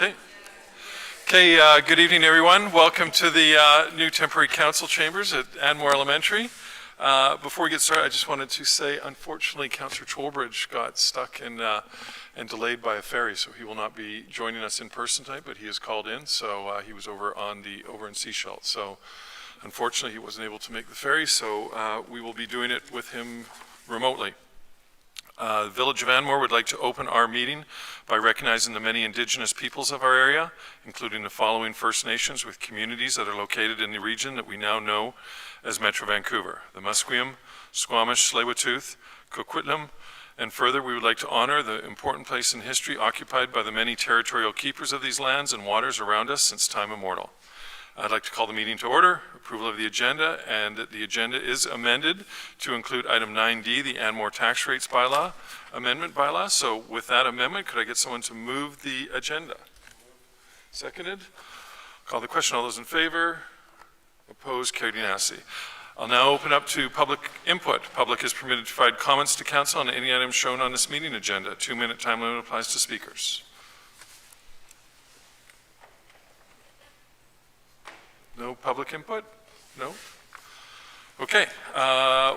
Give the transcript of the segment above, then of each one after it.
Okay. Good evening, everyone. Welcome to the new temporary council chambers at Anmore Elementary. Before we get started, I just wanted to say, unfortunately, Councillor Trollbridge got stuck and delayed by a ferry, so he will not be joining us in person tonight, but he is called in, so he was over in Sechelt. So unfortunately, he wasn't able to make the ferry, so we will be doing it with him remotely. The Village of Anmore would like to open our meeting by recognizing the many Indigenous peoples of our area, including the following First Nations with communities that are located in the region that we now know as Metro Vancouver: the Musqueam, Squamish, Tsleil-Waututh, Coquitlam, and further, we would like to honor the important place in history occupied by the many territorial keepers of these lands and waters around us since time immemorial. I'd like to call the meeting to order. Approval of the agenda, and that the agenda is amended to include item 9D, the Anmore tax rates bylaw, amendment bylaw. So with that amendment, could I get someone to move the agenda? Seconded. Call the question. All those in favor? Opposed? Carried unanimously. I'll now open up to public input. Public is permitted to provide comments to council on any item shown on this meeting agenda. A 2-minute time limit applies to speakers. No public input? No? Okay,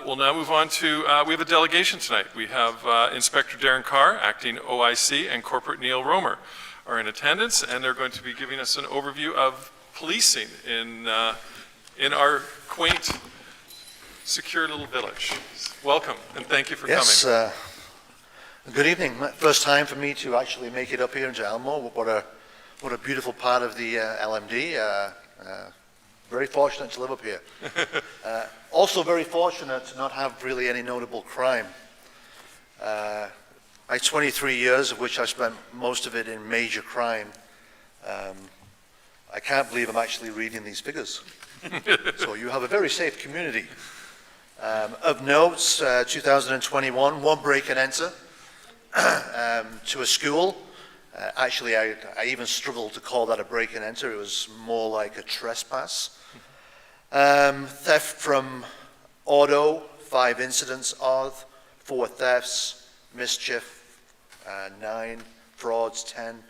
we'll now move on to, we have a delegation tonight. We have Inspector Darren Carr, Acting OIC, and Corporate Neil Romer are in attendance, and they're going to be giving us an overview of policing in our quaint, secure little village. Welcome, and thank you for coming. Yes, good evening. First time for me to actually make it up here into Anmore. What a beautiful part of the LMD. Very fortunate to live up here. Also very fortunate to not have really any notable crime. My 23 years, of which I spent most of it in major crime, I can't believe I'm actually reading these figures. So you have a very safe community. Of notes, 2021, one break and enter to a school. Actually, I even struggled to call that a break and enter. It was more like a trespass. Theft from auto, 5 incidents of, 4 thefts, mischief, 9, frauds, 10,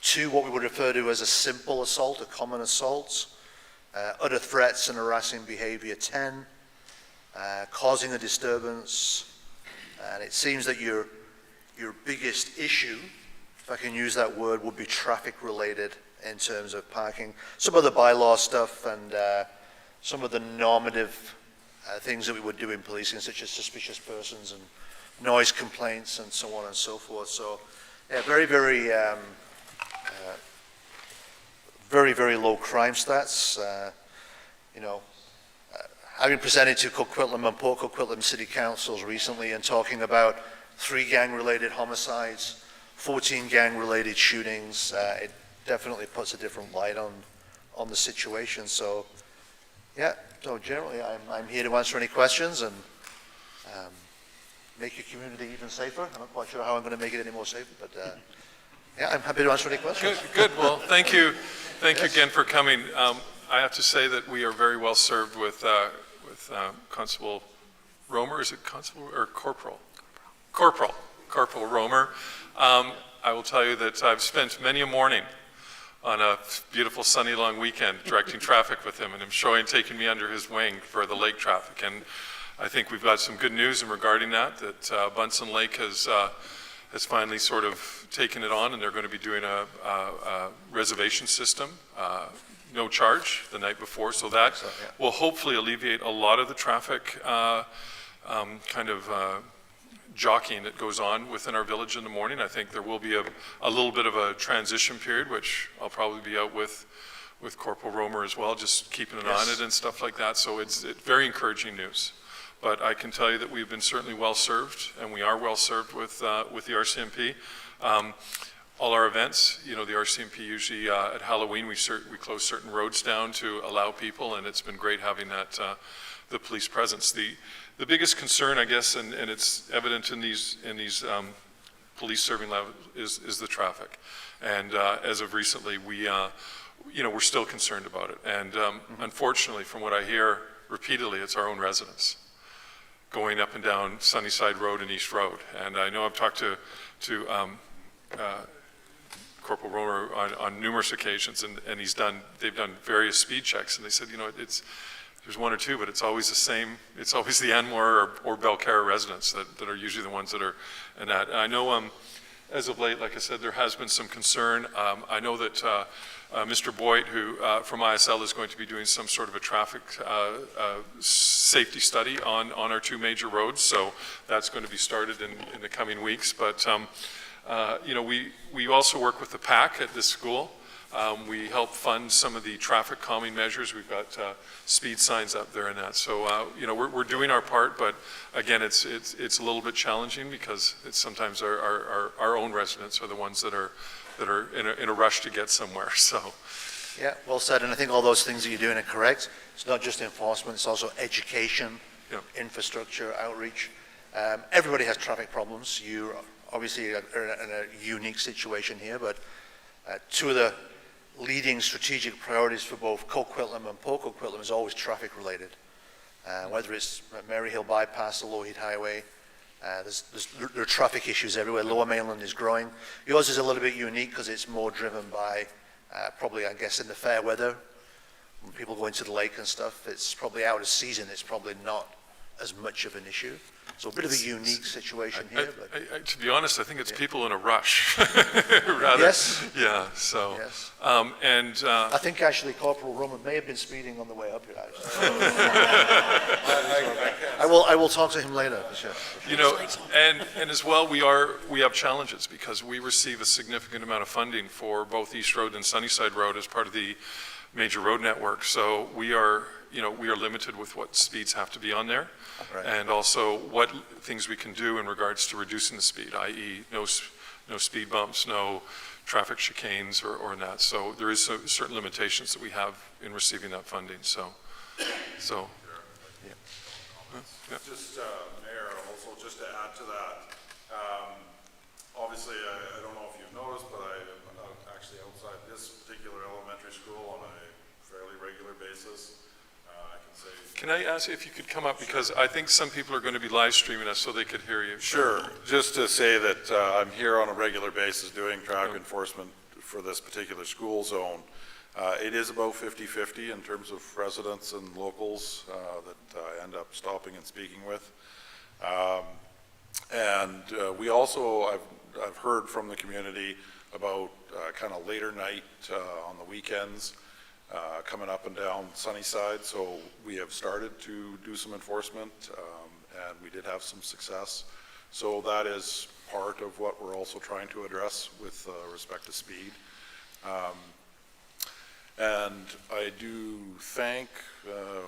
2 what we would refer to as a simple assault, a common assault, utter threats and harassing behavior, 10, causing a disturbance, and it seems that your biggest issue, if I can use that word, would be traffic related in terms of parking. Some of the bylaw stuff and some of the normative things that we would do in policing, such as suspicious persons and noise complaints and so on and so forth. So, yeah, very, very low crime stats. I've been presented to Coquitlam and Port Coquitlam City Councils recently and talking about 3 gang-related homicides, 14 gang-related shootings. It definitely puts a different light on the situation. So, yeah. So generally, I'm here to answer any questions and make your community even safer. I'm not quite sure how I'm going to make it any more safer, but yeah, I'm happy to answer any questions. Good. Well, thank you again for coming. I have to say that we are very well served with Constable Romer. Is it Constable or Corporal? Corporal Romer. I will tell you that I've spent many a morning on a beautiful sunny long weekend directing traffic with him, and him taking me under his wing for the lake traffic. And I think we've got some good news in regarding that Bunsen Lake has finally sort of taken it on, and they're going to be doing a reservation system, no charge the night before, so that will hopefully alleviate a lot of the traffic jockeying that goes on within our village in the morning. I think there will be a little bit of a transition period, which I'll probably be out with Corporal Romer as well, just keeping an eye on it and stuff like that. So it's very encouraging news. But I can tell you that we've been certainly well served, and we are well served with the RCMP. All our events, the RCMP usually at Halloween we close certain roads down to allow people, and it's been great having that the police presence. The biggest concern, I guess, and it's evident in these police serving levels is the traffic. And as of recently, we're still concerned about it. And unfortunately, from what I hear repeatedly, it's our own residents going up and down Sunnyside Road and East Road. And I know I've talked to Corporal Romer on numerous occasions, and they've done various speed checks, and they said, there's one or two, but it's always the same. It's always the Anmore or Belcarra residents that are usually the ones that are in that. And I know as of late, like I said, there has been some concern. I know that Mr. Boyd, who from ISL, is going to be doing some sort of a traffic safety study on our two major roads, so that's going to be started in the coming weeks. But we also work with the PAC at this school. We help fund some of the traffic calming measures. We've got speed signs up there and that. So, we're doing our part, but again, it's a little bit challenging because it's sometimes our own residents are the ones that are in a rush to get somewhere. So, Yeah, well said. And I think all those things that you're doing are correct. It's not just enforcement, it's also education, infrastructure, outreach. Everybody has traffic problems. You obviously are in a unique situation here, but two of the leading strategic priorities for both Coquitlam and Port Coquitlam is always traffic related. Whether it's Maryhill Bypass, the Lougheed Highway, there are traffic issues everywhere. Lower Mainland is growing. Yours is a little bit unique because it's more driven by probably, I guess, in the fair weather. When people go into the lake and stuff, it's probably out of season. It's probably not as much of an issue. So a bit of a unique situation here. But to be honest, I think it's people in a rush. Rather, yes. Yeah. So. Yes. I think actually Corporal Roman may have been speeding on the way up here. I will talk to him later. For sure. And as well, we have challenges because we receive a significant amount of funding for both East Road and Sunnyside Road as part of the major road network. So we are limited with what speeds have to be on there, right, and also what things we can do in regards to reducing the speed, i.e. no speed bumps, no traffic chicanes or that. So there is certain limitations that we have in receiving that funding. So. Yeah. Just, Mayor, also just to add to that, obviously I don't know if you've noticed, but I'm actually outside this particular elementary school on a fairly regular basis. Can I ask if you could come up, because I think some people are going to be live streaming us so they could hear you. Sure. Just to say that I'm here on a regular basis doing traffic enforcement for this particular school zone. It is about 50-50 in terms of residents and locals that I end up stopping and speaking with. We also, I've heard from the community about kind of later night on the weekends coming up and down Sunnyside. So we have started to do some enforcement and we did have some success. So that is part of what we're also trying to address with respect to speed. And I do thank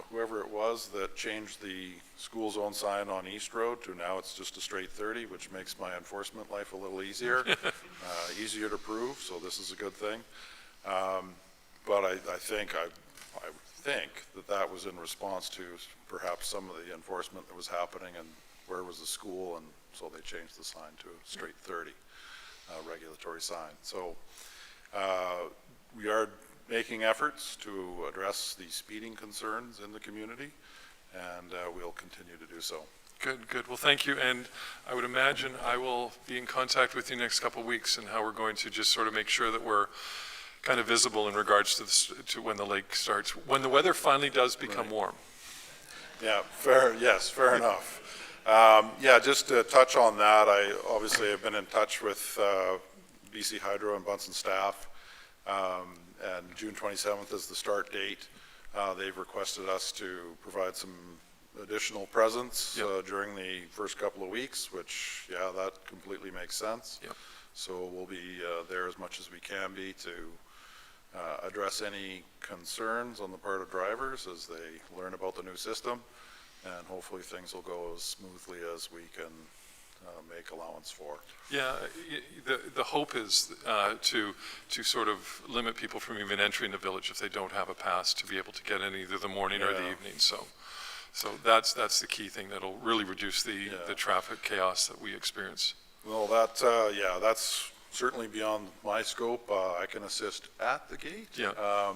whoever it was that changed the school zone sign on East Road to now it's just a straight 30, which makes my enforcement life a little easier, easier to prove, so this is a good thing. But I think that was in response to perhaps some of the enforcement that was happening and where was the school, and so they changed the sign to a straight 30 regulatory sign. So we are making efforts to address the speeding concerns in the community, and we'll continue to do so. Good. Well, thank you. And I would imagine I will be in contact with you next couple of weeks and how we're going to just sort of make sure that we're kind of visible in regards to when the lake starts, when the weather finally does become warm. Yeah, fair enough. Yeah, just to touch on that, I obviously have been in touch with BC Hydro and Bunsen staff, and June 27th is the start date. They've requested us to provide some additional presence during the first couple of weeks, which, yeah, that completely makes sense. Yep. So we'll be there as much as we can be to address any concerns on the part of drivers as they learn about the new system, and hopefully things will go as smoothly as we can make allowance for. Yeah, the hope is to sort of limit people from even entering the village if they don't have a pass, to be able to get in either the morning or the evening. So that's the key thing that'll really reduce the traffic chaos that we experience. Well, that's certainly beyond my scope. I can assist at the gate. Yeah.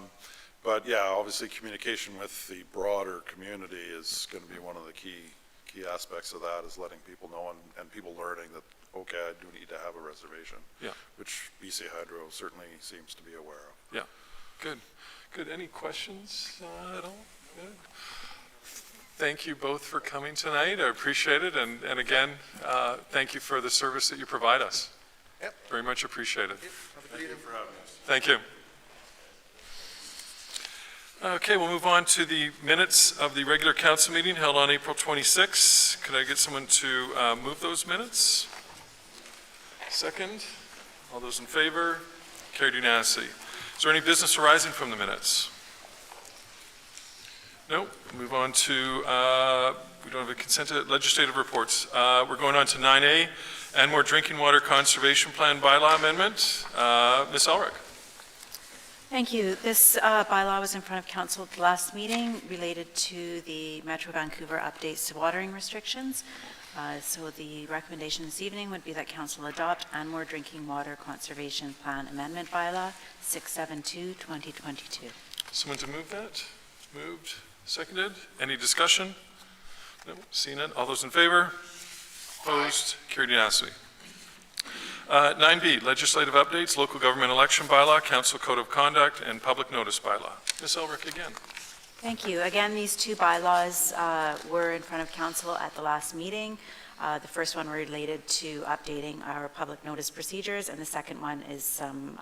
But yeah, obviously communication with the broader community is going to be one of the key aspects of that, is letting people know and people learning that, okay, I do need to to have a reservation. Yeah. Which BC Hydro certainly seems to be aware of. Yeah, good. Good. Any questions at all? Good. Thank you both for coming tonight. I appreciate it. And again, thank you for the service that you provide us. Yep. Very much appreciated. Thank you for having us. Thank you. Okay, we'll move on to the minutes of the regular council meeting held on April 26. Could I get someone to move those minutes? Second. All those in favor? Carried unanimously. Is there any business arising from the minutes? No. Move on to, we don't have a consent to legislative reports. We're going on to 9A, Anmore Drinking Water Conservation Plan Bylaw Amendment. Ms. Elric. Thank you. This bylaw was in front of council at the last meeting related to the Metro Vancouver updates to watering restrictions. So the recommendation this evening would be that council adopt Anmore Drinking Water Conservation Plan Amendment Bylaw 672-2022. Someone to move that? Moved. Seconded. Any discussion? No. Seeing none. All those in favor? Opposed? Carried unanimously. 9B, legislative updates, local government election bylaw, council code of conduct, and public notice bylaw. Ms. Elric again. Thank you. Again, these two bylaws were in front of council at the last meeting. The first one related to updating our public notice procedures, and the second one is some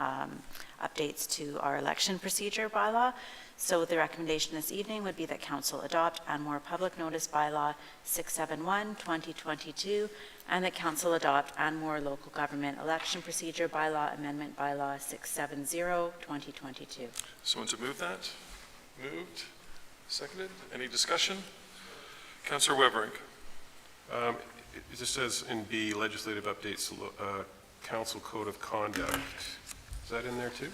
updates to our election procedure bylaw. So the recommendation this evening would be that council adopt Anmore Public Notice Bylaw 671-2022, and that council adopt Anmore Local Government Election Procedure Bylaw Amendment Bylaw 670-2022. Someone to move that? Moved. Seconded. Any discussion? Councillor Weberink. It just says in B, legislative updates, council code of conduct. Is that in there too?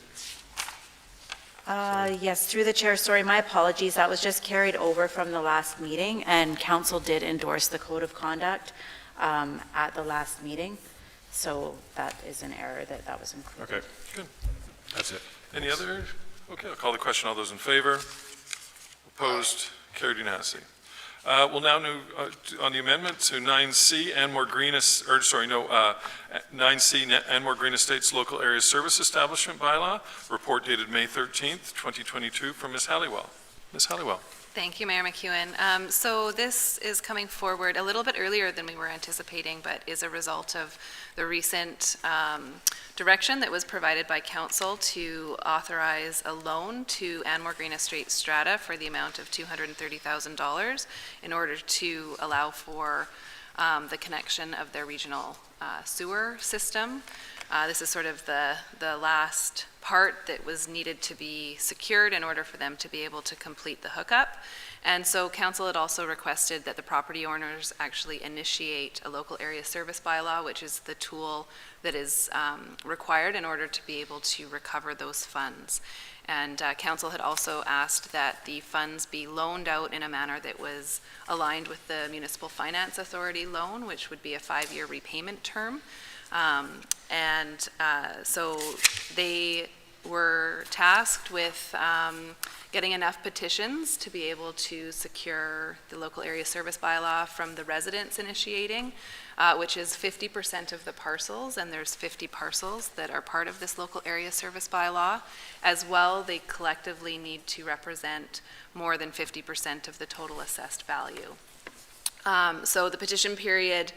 Yes, through the chair. Sorry, my apologies. That was just carried over from the last meeting, and council did endorse the code of conduct at the last meeting. So that is an error that was included. Okay, good. That's it. Any other? Okay, I'll call the question. All those in favor? Opposed? Carried unanimously. We'll now move on the amendment to 9C, 9C, Anmore Green Estates Local Area Service Establishment Bylaw, report dated May 13th, 2022, from Ms. Halliwell. Ms. Halliwell. Thank you, Mayor McEwen. So this is coming forward a little bit earlier than we were anticipating, but is a result of the recent direction that was provided by council to authorize a loan to Anmore Green Estates Strata for the amount of $230,000 in order to allow for the connection of their regional sewer system. This is sort of the last part that was needed to be secured in order for them to be able to complete the hookup. And so council had also requested that the property owners actually initiate a local area service bylaw, which is the tool that is required in order to be able to recover those funds. And council had also asked that the funds be loaned out in a manner that was aligned with the Municipal Finance Authority loan, which would be a 5-year repayment term. So they were tasked with getting enough petitions to be able to secure the local area service bylaw from the residents initiating, which is 50% of the parcels, and there's 50 parcels that are part of this local area service bylaw. As well, they collectively need to represent more than 50% of the total assessed value. So the petition period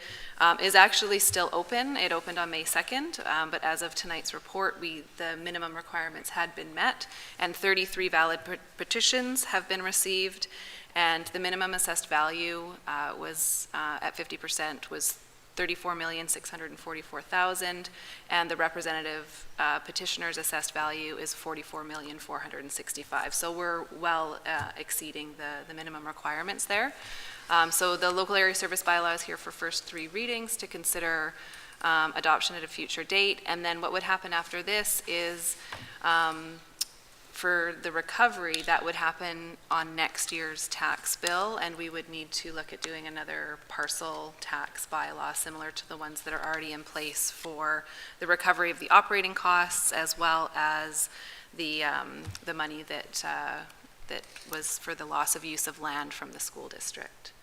is actually still open. It opened on May 2nd, but as of tonight's report, the minimum requirements had been met, and 33 valid petitions have been received, and the minimum assessed value was at 50% was $34,644,000, and the representative petitioner's assessed value is $44,465,000. So we're well exceeding the minimum requirements there. So the local area service bylaw is here for first 3 readings to consider adoption at a future date. And then what would happen after this is for the recovery, that would happen on next year's tax bill, and we would need to look at doing another parcel tax bylaw similar to the ones that are already in place for the recovery of the operating costs, as well as the money that was for the loss of use of land from the school district.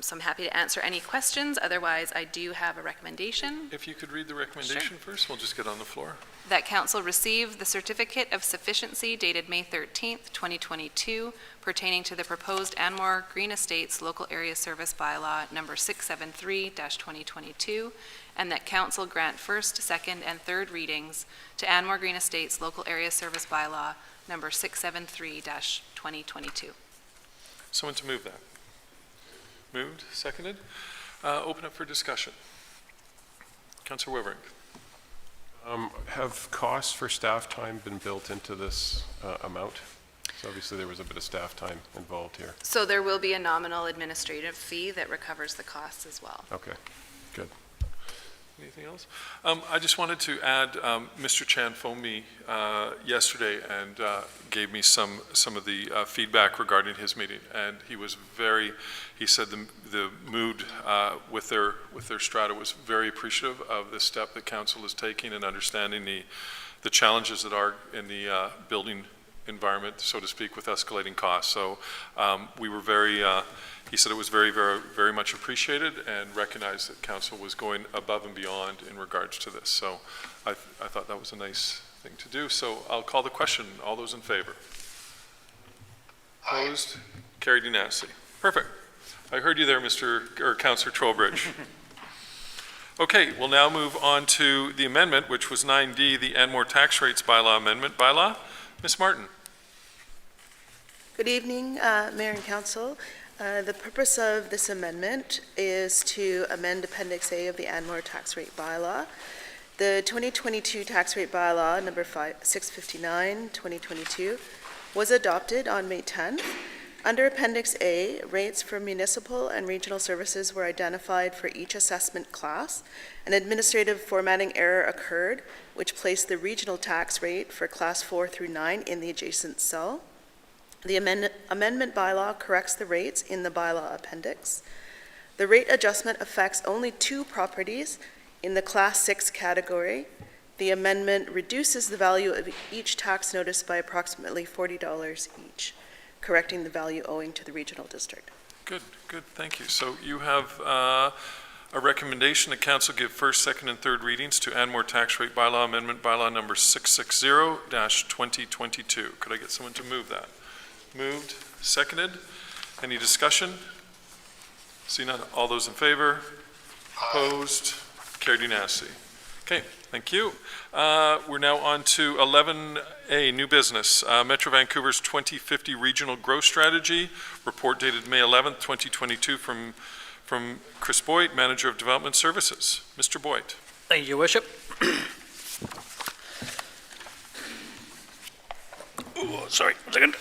So I'm happy to answer any questions. Otherwise, I do have a recommendation If you could read the recommendation first, we'll just get on the floor. that council receive the certificate of sufficiency dated May 13th, 2022, pertaining to the proposed Anmore Green Estates Local Area Service Bylaw number 673-2022, and that council grant first, second, and third readings to Anmore Green Estates Local Area Service Bylaw number 673-2022. Someone to move that. Moved, seconded. Open up for discussion. Councillor Wevering. Have costs for staff time been built into this amount? So obviously there was a bit of staff time involved here. So there will be a nominal administrative fee that recovers the costs as well. Okay, good. Anything else? I just wanted to add, Mr. Chan phoned me yesterday and gave me some of the feedback regarding his meeting, and he was he said the mood with their strata was very appreciative of the step that council is taking and understanding the challenges that are in the building environment, so to speak, with escalating costs. So we were he said it was very, very, very much appreciated and recognized that council was going above and beyond in regards to this. So I thought that was a nice thing to do. So I'll call the question. All those in favor? Opposed? Carried unanimously. Perfect. I heard you there, Councillor Trowbridge. Okay, we'll now move on to the amendment, which was 9D, the Anmore Tax Rates Bylaw Amendment. Bylaw, Ms. Martin. Good evening, Mayor and Council. The purpose of this amendment is to amend Appendix A of the Anmore Tax Rate Bylaw. The 2022 Tax Rate Bylaw, number 659, 2022, was adopted on May 10th. Under Appendix A, rates for municipal and regional services were identified for each assessment class. An administrative formatting error occurred, which placed the regional tax rate for Class 4 through 9 in the adjacent cell. The amendment bylaw corrects the rates in the bylaw appendix. The rate adjustment affects only 2 properties in the Class 6 category. The amendment reduces the value of each tax notice by approximately $40 each, correcting the value owing to the regional district. Good, thank you. So you have a recommendation that council give first, second, and third readings to Anmore Tax Rate Bylaw Amendment Bylaw number 660-2022. Could I get someone to move that? Moved, seconded. Any discussion? See none. All those in favor? Opposed? Carried unanimously. Okay, thank you. We're now on to 11A, new business. Metro Vancouver's 2050 Regional Growth Strategy, report dated May 11th, 2022 from Chris Boyd, Manager of Development Services. Mr. Boyd. Thank you, Your Worship. Sorry, 1 second.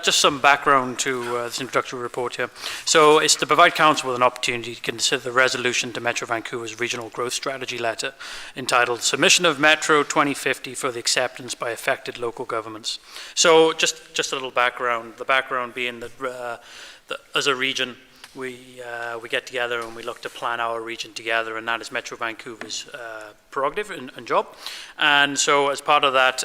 Just some background to this introductory report here. So it's to provide Council with an opportunity to consider the resolution to Metro Vancouver's Regional Growth Strategy letter entitled Submission of Metro 2050 for the Acceptance by Affected Local Governments. So just a little background, the background being that, as a region, we get together and we look to plan our region together, and that is Metro Vancouver's prerogative and job. And so as part of that,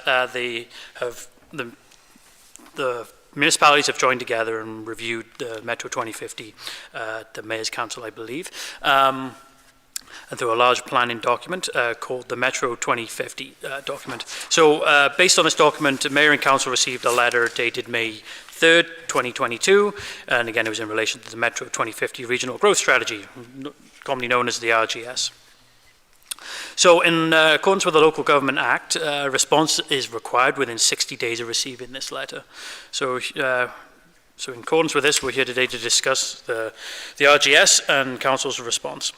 the municipalities have joined together and reviewed the Metro 2050, the Mayor's Council, I believe, and through a large planning document called the Metro 2050 document. So based on this document, the Mayor and Council received a letter dated May 3rd, 2022, and again it was in relation to the Metro 2050 Regional Growth Strategy, commonly known as the RGS. So in accordance with the Local Government Act, a response is required within 60 days of receiving this letter. So in accordance with this, we're here today to discuss the RGS and Council's response.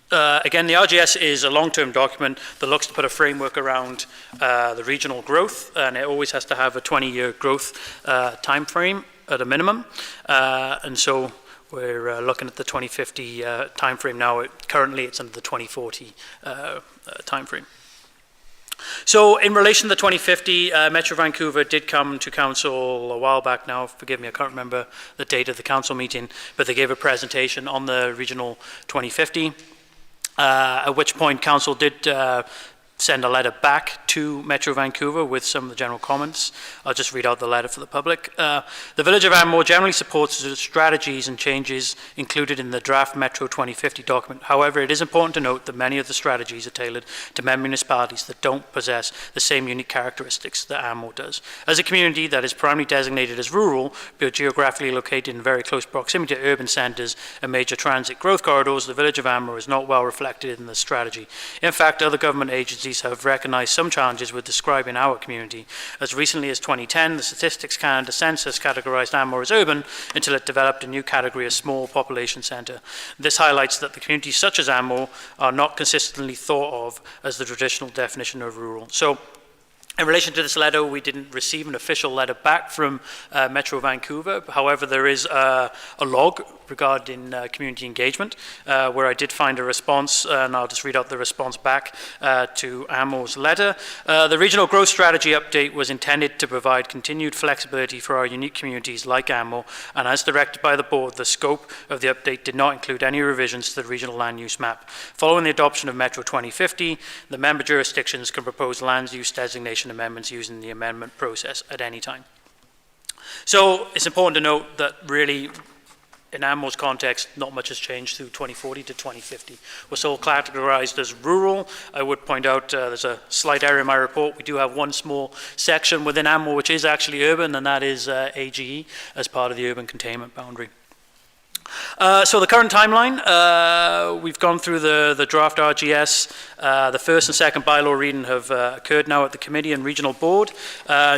Again, the RGS is a long-term document that looks to put a framework around the regional growth, and it always has to have a 20-year growth time frame at a minimum. And so we're looking at the 2050 time frame now. Currently, it's under the 2040 time frame. So in relation to the 2050, Metro Vancouver did come to Council a while back now. Forgive me, I can't remember the date of the Council meeting, but they gave a presentation on the Regional 2050. At which point Council did send a letter back to Metro Vancouver with some of the general comments. I'll just read out the letter for the public. The Village of Anmore generally supports the strategies and changes included in the draft Metro 2050 document. However, it is important to note that many of the strategies are tailored to member municipalities that don't possess the same unique characteristics that Anmore does. As a community that is primarily designated as rural, but geographically located in very close proximity to urban centres and major transit growth corridors, the Village of Anmore is not well reflected in the strategy. In fact, other government agencies have recognized some challenges with describing our community. As recently as 2010, the Statistics Canada census categorized Anmore as urban until it developed a new category as small population centre. This highlights that the communities such as Anmore are not consistently thought of as the traditional definition of rural. So, in relation to this letter, we didn't receive an official letter back from Metro Vancouver. However, there is a log regarding community engagement where I did find a response, and I'll just read out the response back to Anmore's letter. The regional growth strategy update was intended to provide continued flexibility for our unique communities like Anmore, and as directed by the board, the scope of the update did not include any revisions to the regional land use map. Following the adoption of Metro 2050, the member jurisdictions can propose land use designation amendments using the amendment process at any time. So it's important to note that really in Anmore's context, not much has changed through 2040 to 2050. We're still categorized as rural. I would point out there's a slight error in my report. We do have one small section within Anmore which is actually urban, and that is AGE as part of the urban containment boundary. So the current timeline, we've gone through the draft RGS. The first and second bylaw reading have occurred now at the committee and regional board.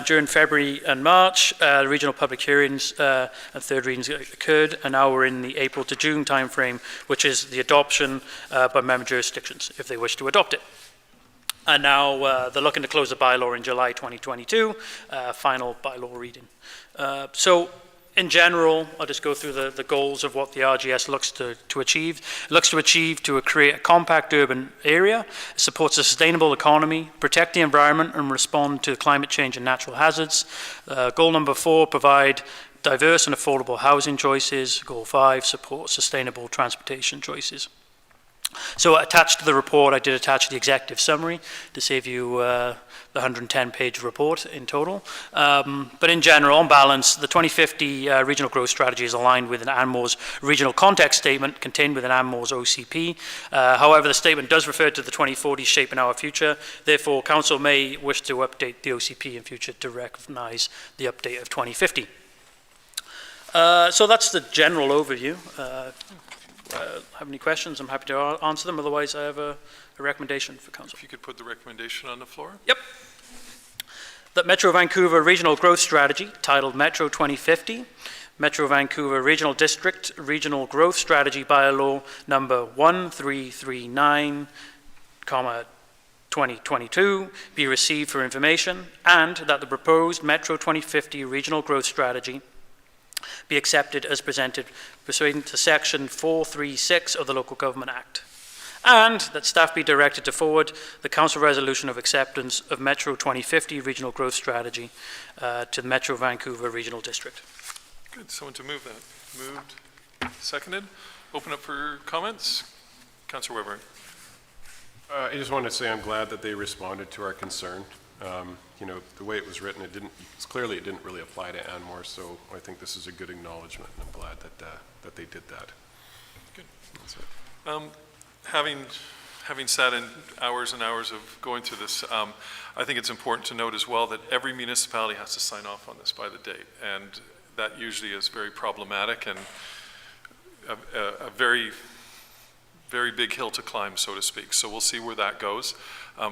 During February and March, the regional public hearings and third readings occurred, and now we're in the April to June timeframe, which is the adoption by member jurisdictions, if they wish to adopt it. And now they're looking to close the bylaw in July 2022, final bylaw reading. So in general, I'll just go through the goals of what the RGS looks to achieve. It looks to achieve to create a compact urban area, supports a sustainable economy, protect the environment and respond to climate change and natural hazards. Goal number 4, provide diverse and affordable housing choices. Goal 5, support sustainable transportation choices. So attached to the report, I did attach the executive summary to save you the 110-page report in total. But in general, on balance, the 2050 regional growth strategy is aligned with an Anmore's regional context statement contained within Anmore's OCP. However, the statement does refer to the 2040 shaping our future. Therefore, Council may wish to update the OCP in future to recognise the update of 2050. So that's the general overview. Have any questions, I'm happy to answer them. Otherwise, I have a recommendation for Council. If you could put the recommendation on the floor. Yep. That Metro Vancouver Regional Growth Strategy, titled Metro 2050, Metro Vancouver Regional District Regional Growth Strategy Bylaw number 1339, 2022, be received for information, and that the proposed Metro 2050 Regional Growth Strategy be accepted as presented pursuant to Section 436 of the Local Government Act, and that staff be directed to forward the Council resolution of acceptance of Metro 2050 Regional Growth Strategy to the Metro Vancouver Regional District. Good. Someone to move that. Moved. Seconded. Open up for comments. Councillor Weber. I just wanted to say I'm glad that they responded to our concern. You know, the way it was written, it didn't really apply to Anmore, so I think this is a good acknowledgement, and I'm glad that they did that. Good. That's it. Having sat in hours and hours of going through this, I think it's important to note as well that every municipality has to sign off on this by the date, and that usually is very problematic and a very, very big hill to climb, so to speak. So we'll see where that goes.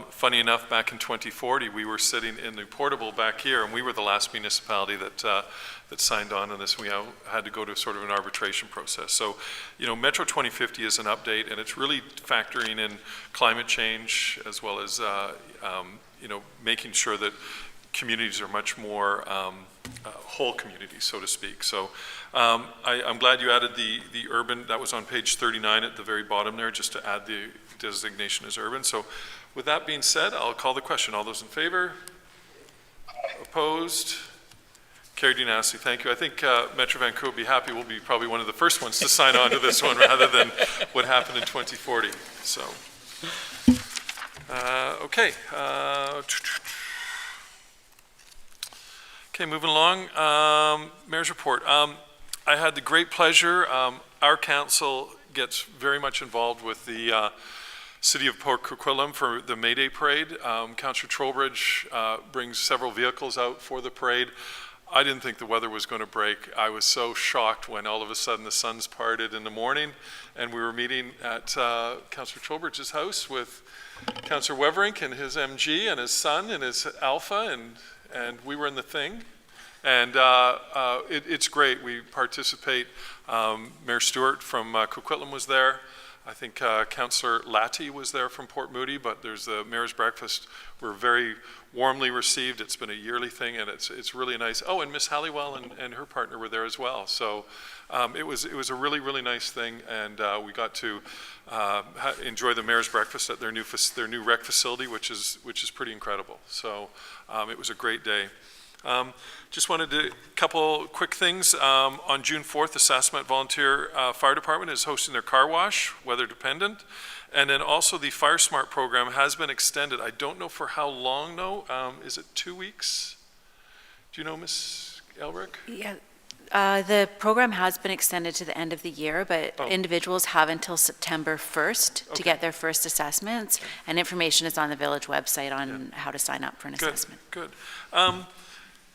Funny enough, back in 2040, we were sitting in the portable back here, and we were the last municipality that signed on this. We had to go to sort of an arbitration process. So, you know, Metro 2050 is an update, and it's really factoring in climate change as well as, you know, making sure that communities are much more whole communities, so to speak. So I'm glad you added the urban. That was on page 39 at the very bottom there, just to add the designation as urban. So with that being said, I'll call the question. All those in favor? Opposed? Carried unanimously. Thank you. I think Metro Vancouver will be happy. We'll be probably one of the first ones to sign on to this one rather than what happened in 2040. So Okay. Okay, moving along. Mayor's report. I had the great pleasure, our council gets very much involved with the City of Port Coquitlam for the May Day Parade. Councillor Trowbridge brings several vehicles out for the parade. I didn't think the weather was going to break. I was so shocked when all of a sudden the suns parted in the morning, and we were meeting at Councillor Trowbridge's house with Councillor Weverink and his MG and his son and his Alpha, and we were in the thing. And it's great. We participate. Mayor Stewart from Coquitlam was there. I think Councillor Latty was there from Port Moody, but there's the Mayor's Breakfast. We're very warmly received. It's been a yearly thing, and it's really nice. Oh, and Miss Halliwell and her partner were there as well. So it was a really, really nice thing, and we got to enjoy the Mayor's Breakfast at their new rec facility, which is pretty incredible. So it was a great day. Just wanted to, couple quick things. On June 4th, the Saskatoon Volunteer Fire Department is hosting their car wash, weather dependent. And then also the Fire Smart program has been extended. I don't know for how long though. Is it 2 weeks? Do you know, Ms. Elric? Yeah. The program has been extended to the end of the year, but individuals have until September 1st to get their first assessments, and information is on the village website on how to sign up for an assessment. Good.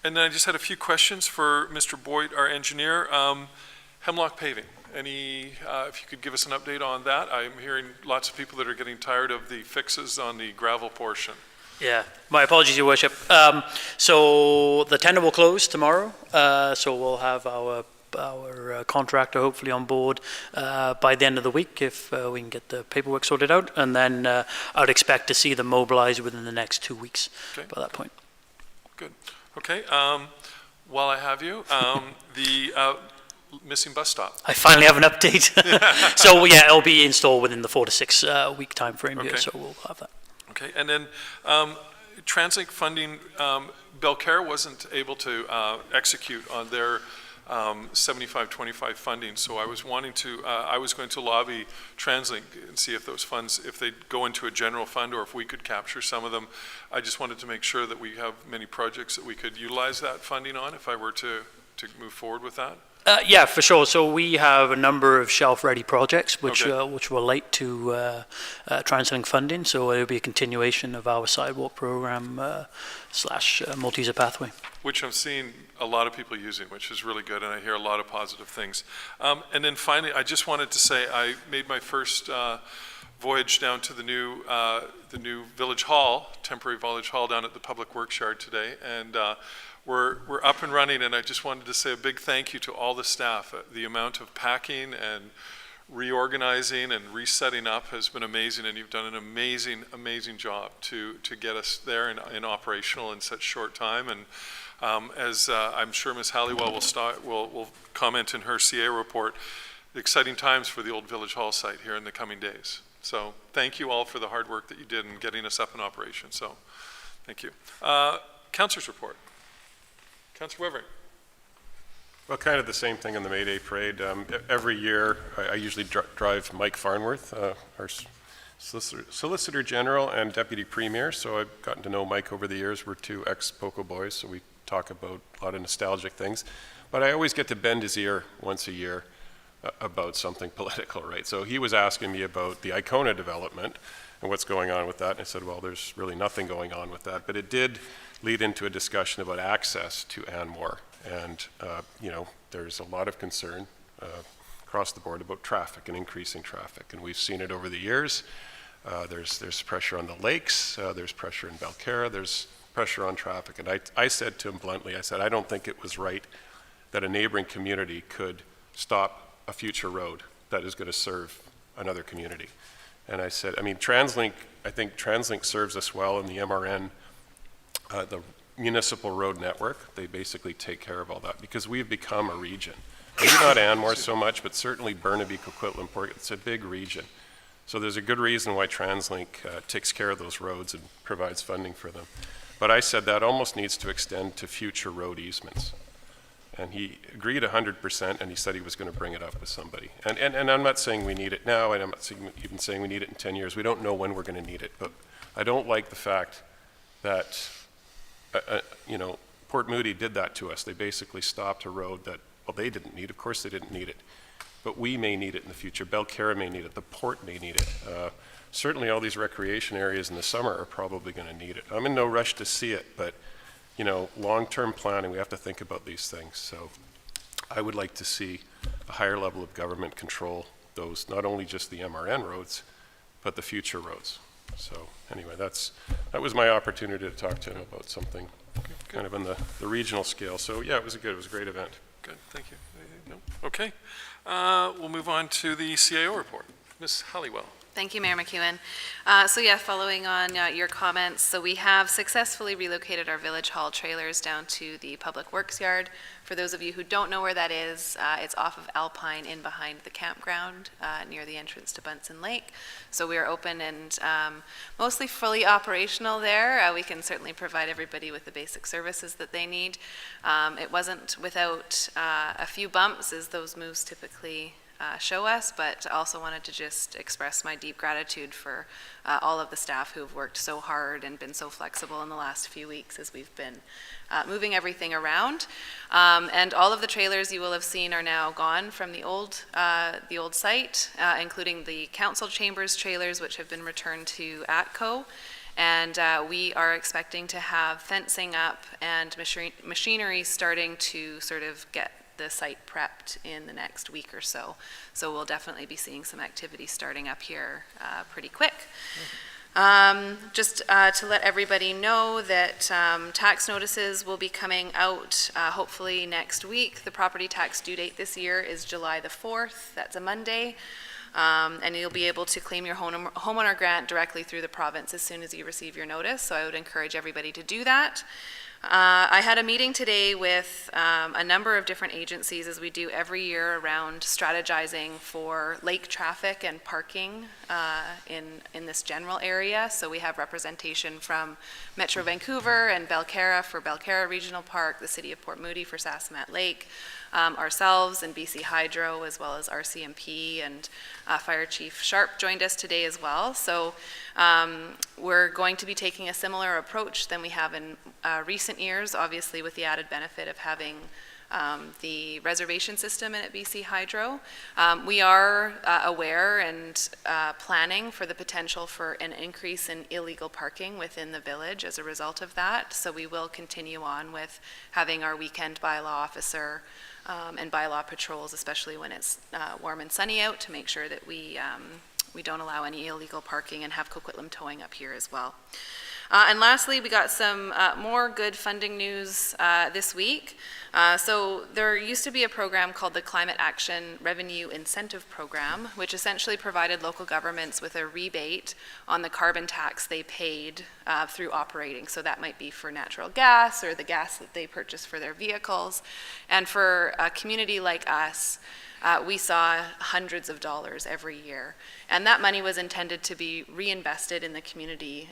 And then I just had a few questions for Mr. Boyd, our engineer. Hemlock paving, if you could give us an update on that. I'm hearing lots of people that are getting tired of the fixes on the gravel portion. Yeah, my apologies, Your Worship. So the tender will close tomorrow, so we'll have our contractor hopefully on board by the end of the week if we can get the paperwork sorted out, and then I'd expect to see them mobilize within the next 2 weeks by that point. Good. Okay. While I have you, the missing bus stop. I finally have an update. So yeah, it'll be installed within the 4 to 6 week time frame here, so we'll have that. Okay, and then TransLink funding, Belcarre wasn't able to execute on their 75-25 funding, so I was going to lobby TransLink and see if those funds, if they go into a general fund or if we could capture some of them. I just wanted to make sure that we have many projects that we could utilize that funding on if I were to move forward with that. Yeah, for sure. So we have a number of shelf-ready projects which relate to TransLink funding. So it'll be a continuation of our sidewalk program / multi-user pathway. Which I'm seeing a lot of people using, which is really good, and I hear a lot of positive things. And then finally, I just wanted to say I made my first voyage down to the new village hall, temporary village hall down at the Public Works Yard today, and we're up and running, and I just wanted to say a big thank you to all the staff. The amount of packing and reorganizing and resetting up has been amazing, and you've done an amazing, amazing job to get us there and operational in such short time. And as I'm sure Ms. Halliwell will comment in her CA report, exciting times for the old Village Hall site here in the coming days. So thank you all for the hard work that you did in getting us up in operation. So thank you. Councillor's report. Councillor Weverink. Well, kind of the same thing in the May Day Parade. Every year, I usually drive Mike Farnworth, our Solicitor General and Deputy Premier, so I've gotten to know Mike over the years. We're two ex-POCO boys, so we talk about a lot of nostalgic things. But I always get to bend his ear once a year about something political, right? So he was asking me about the Icona development and what's going on with that, and I said, well, there's really nothing going on with that, but it did lead into a discussion about access to Anmore. And, there's a lot of concern across the board about traffic and increasing traffic. And we've seen it over the years. There's pressure on the lakes, there's pressure in Belcarre, there's pressure on traffic. And I said to him bluntly, I said, I don't think it was right that a neighboring community could stop a future road that is going to serve another community. And I said, I think TransLink serves us well in the MRN, the municipal road network. They basically take care of all that because we've become a region. Maybe not Anmore so much, but certainly Burnaby, Coquitlam, Port, it's a big region. So there's a good reason why TransLink takes care of those roads and provides funding for them. But I said that almost needs to extend to future road easements. And he agreed 100%, and he said he was going to bring it up with somebody. And I'm not saying we need it now, and I'm not even saying we need it in 10 years. We don't know when we're going to need it, but I don't like the fact that, Port Moody did that to us. They basically stopped a road that, well, they didn't need. Of course they didn't need it. But we may need it in the future. Belcarra may need it. The port may need it. Certainly all these recreation areas in the summer are probably going to need it. I'm in no rush to see it, but, long-term planning, we have to think about these things. So I would like to see a higher level of government control those, not only just the MRN roads, but the future roads. So anyway, that was my opportunity to talk to him about something kind of on the regional scale. So yeah, it was a great event. Good, thank you. No? Okay. We'll move on to the CAO report. Ms. Halliwell. Thank you, Mayor McEwen. So yeah, following on your comments, so we have successfully relocated our Village Hall trailers down to the Public Works Yard. For those of you who don't know where that is, it's off of Alpine in behind the campground near the entrance to Bunsen Lake. So we are open and mostly fully operational there. We can certainly provide everybody with the basic services that they need. It wasn't without a few bumps, as those moves typically show us, but also wanted to just express my deep gratitude for all of the staff who have worked so hard and been so flexible in the last few weeks as we've been moving everything around. And all of the trailers you will have seen are now gone from the old site, including the council chambers trailers, which have been returned to ATCO. And we are expecting to have fencing up and machinery starting to sort of get the site prepped in the next week or so. So we'll definitely be seeing some activity starting up here pretty quick. Just to let everybody know that tax notices will be coming out hopefully next week. The property tax due date this year is July the 4th. That's a Monday. And you'll be able to claim your homeowner grant directly through the province as soon as you receive your notice. So I would encourage everybody to do that. I had a meeting today with a number of different agencies, as we do every year, around strategizing for lake traffic and parking in this general area. So we have representation from Metro Vancouver and Belcarra for Belcarra Regional Park, the City of Port Moody for Sassamat Lake, ourselves and BC Hydro, as well as RCMP, and Fire Chief Sharp joined us today as well. So we're going to be taking a similar approach than we have in recent years, obviously with the added benefit of having the reservation system in at BC Hydro. We are aware and planning for the potential for an increase in illegal parking within the village as a result of that. So we will continue on with having our weekend bylaw officer and bylaw patrols, especially when it's warm and sunny out, to make sure that we don't allow any illegal parking, and have Coquitlam towing up here as well. And lastly, we got some more good funding news this week. So there used to be a program called the Climate Action Revenue Incentive Program, which essentially provided local governments with a rebate on the carbon tax they paid through operating. So that might be for natural gas or the gas that they purchase for their vehicles. And for a community like us, we saw hundreds of dollars every year. And that money was intended to be reinvested in the community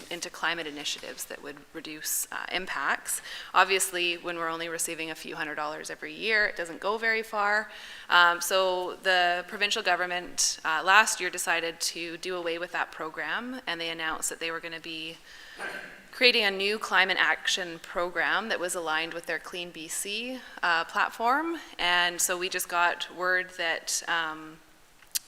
into climate initiatives that would reduce impacts. Obviously, when we're only receiving a few $100s every year, it doesn't go very far. So the provincial government last year decided to do away with that program, and they announced that they were going to be creating a new climate action program that was aligned with their Clean BC platform. And so we just got word that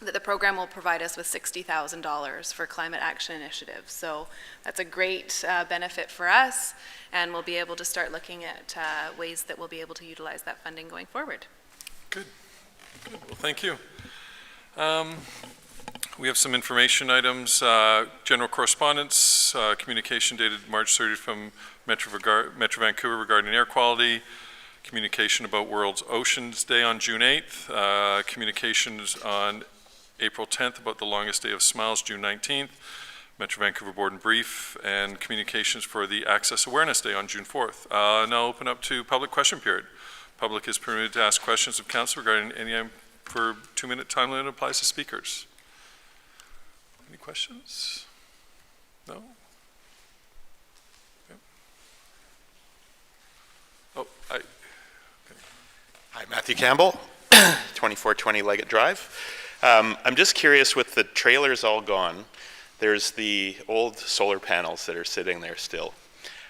that the program will provide us with $60,000 for climate action initiatives. So that's a great benefit for us, and we'll be able to start looking at ways that we'll be able to utilize that funding going forward. Good. Good. Well, thank you. We have some information items, general correspondence, communication dated March 30th from Metro Vancouver regarding air quality, communication about World Oceans Day on June 8th, communications on April 10th about the longest day of smiles, June 19th, Metro Vancouver Board and Brief, and communications for the Access Awareness Day on June 4th. Now open up to public question period. Public is permitted to ask questions of council regarding any item for 2-minute time limit applies to speakers. Any questions? No? Okay. Oh, okay. Hi, Matthew Campbell, 2420 Leggett Drive. I'm just curious, with the trailers all gone, there's the old solar panels that are sitting there still.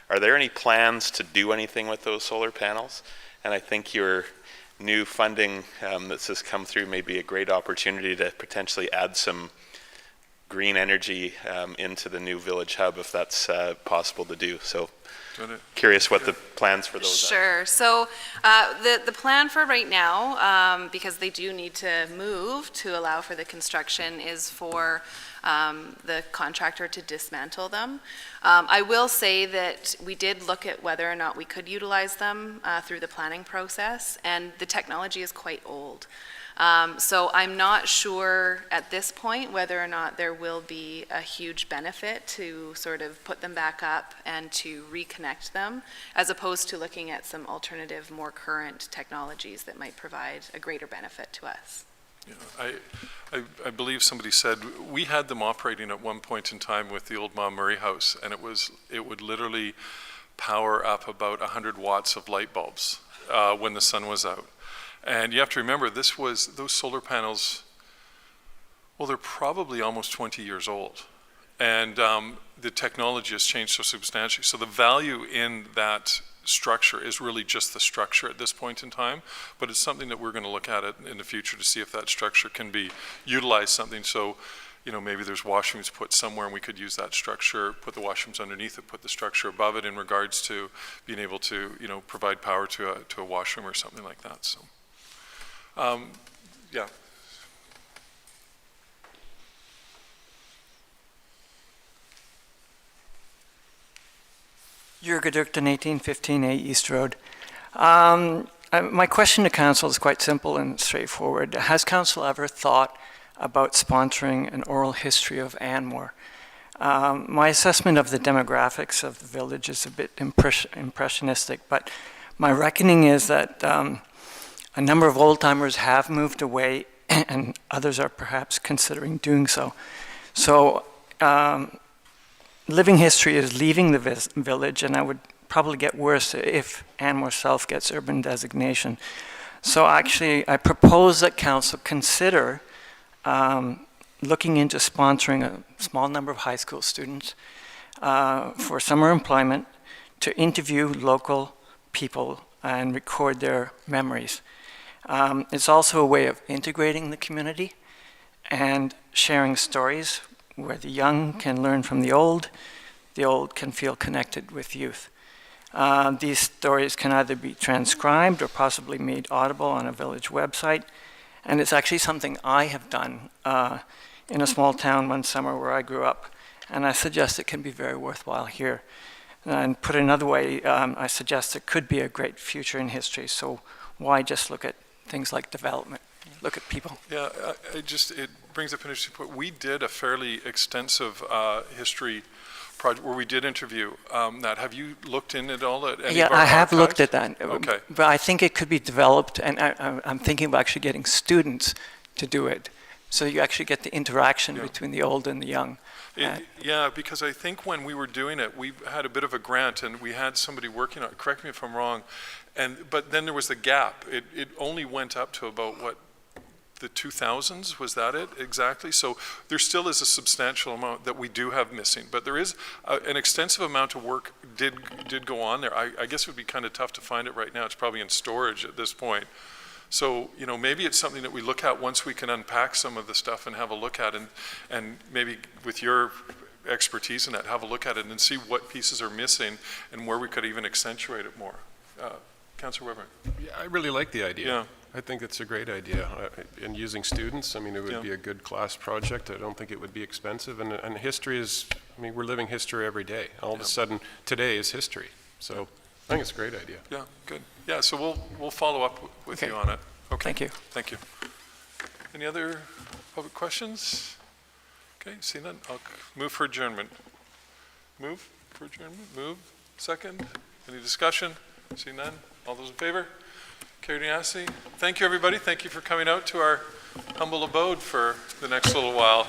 Are there any plans to do anything with those solar panels? And I think your new funding that's just come through may be a great opportunity to potentially add some green energy into the new village hub, if that's possible to do. So curious what the plans for those are. Sure. So the plan for right now, because they do need to move to allow for the construction, is for the contractor to dismantle them. I will say that we did look at whether or not we could utilize them through the planning process, and the technology is quite old. So I'm not sure at this point whether or not there will be a huge benefit to sort of put them back up and to reconnect them, as opposed to looking at some alternative, more current technologies that might provide a greater benefit to us. Yeah, I believe somebody said, we had them operating at one point in time with the old Ma Murray house, and it would literally power up about 100 watts of light bulbs when the sun was out. And you have to remember, those solar panels, well, they're probably almost 20 years old. And the technology has changed so substantially. So the value in that structure is really just the structure at this point in time, but it's something that we're going to look at it in the future to see if that structure can be utilized something. So, you know, maybe there's washrooms put somewhere and we could use that structure, put the washrooms underneath it, put the structure above it in regards to being able to, you know, provide power to a washroom or something like that. So. Yeah. Jurgen Dirkten, 1815A East Road. My question to council is quite simple and straightforward. Has council ever thought about sponsoring an oral history of Anmore? My assessment of the demographics of the village is a bit impressionistic, but my reckoning is that a number of old-timers have moved away and others are perhaps considering doing so. So living history is leaving the village, and I would probably get worse if Anmore South gets urban designation. So actually, I propose that council consider looking into sponsoring a small number of high school students for summer employment to interview local people and record their memories. It's also a way of integrating the community and sharing stories where the young can learn from the old can feel connected with youth. These stories can either be transcribed or possibly made audible on a village website. And it's actually something I have done in a small town one summer where I grew up. And I suggest it can be very worthwhile here. And put another way, I suggest it could be a great future in history. So why just look at things like development? Look at people. Yeah, it brings up an interesting point. We did a fairly extensive history project where we did interview that. Have you looked in at all at any of our I have archives? looked at that. Okay. But I think it could be developed, and I'm thinking of actually getting students to do it. So you actually get the interaction between the old and the young. Yeah, because I think when we were doing it, we had a bit of a grant and we had somebody working on it, correct me if I'm wrong, but then there was the gap. It only went up to about, what, the 2000s, was that it exactly? So there still is a substantial amount that we do have missing, but there is an extensive amount of work did go on there. I guess it would be kind of tough to find it right now. It's probably in storage at this point. So, you know, maybe it's something that we look at once we can unpack some of the stuff and have a look at, and maybe with your expertise in that, have a look at it and see what pieces are missing and where we could even accentuate it more. Councillor Weber. Yeah, I really like the idea. Yeah. I think it's a great idea. And using students, I mean, it would be a good class project. I don't think it would be expensive. And history is, I mean, we're living history every day. All of a sudden, today is history. So I think it's a great idea. Yeah, good. Yeah, so we'll follow up with you on it. Okay. Thank you. Thank you. Any other public questions? Okay, see none. I'll move for adjournment. Move for adjournment. Move. Second. Any discussion? See none. All those in favor? Carried unanimously. Thank you, everybody. Thank you for coming out to our humble abode for the next little while.